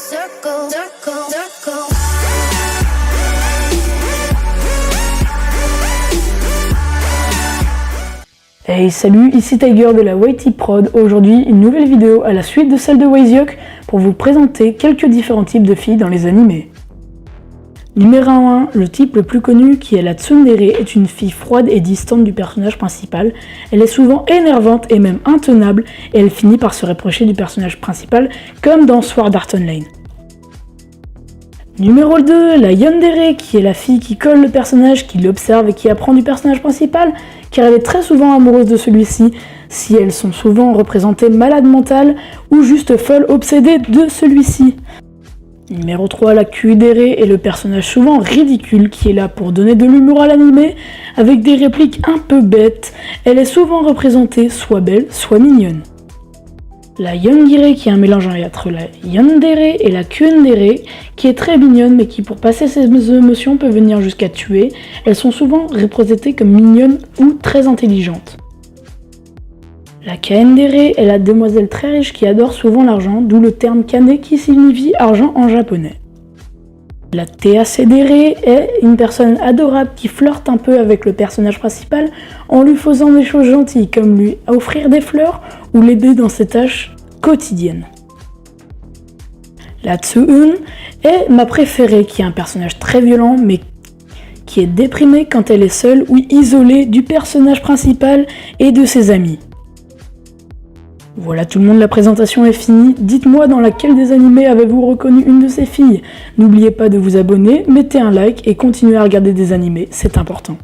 circle, circle, circle. Hey salut, ici Tiger de la YT Prod. Aujourd'hui, une nouvelle vidéo à la suite de celle de Wazyok pour vous présenter quelques différents types de filles dans les animés. Numéro 1, le type le plus connu qui est la tsundere est une fille froide et distante du personnage principal. Elle est souvent énervante et même intenable et elle finit par se rapprocher du personnage principal comme dans Sword Art Online. Numéro 2, la yandere qui est la fille qui colle le personnage, qui l'observe et qui apprend du personnage principal car elle est très souvent amoureuse de celui-ci, si elles sont souvent représentées malades mentales ou juste folles obsédées de celui-ci. Numéro 3, la kuudere est le personnage souvent ridicule qui est là pour donner de l'humour à l'animé avec des répliques un peu bêtes. Elle est souvent représentée soit belle, soit mignonne. La yongire qui est un mélange entre la yandere et la kuendere qui est très mignonne mais qui pour passer ses émotions peut venir jusqu'à tuer. Elles sont souvent représentées comme mignonnes ou très intelligentes. La kaendere est la demoiselle très riche qui adore souvent l'argent, d'où le terme kane qui signifie argent en japonais. La teacedere est une personne adorable qui flirte un peu avec le personnage principal en lui faisant des choses gentilles comme lui offrir des fleurs ou l'aider dans ses tâches quotidiennes. La tsuun est ma préférée qui est un personnage très violent mais qui est déprimée quand elle est seule ou isolée du personnage principal et de ses amis. Voilà tout le monde, la présentation est finie. Dites-moi dans laquelle des animés avez-vous reconnu une de ces filles. N'oubliez pas de vous abonner, mettez un like et continuez à regarder des animés, c'est important.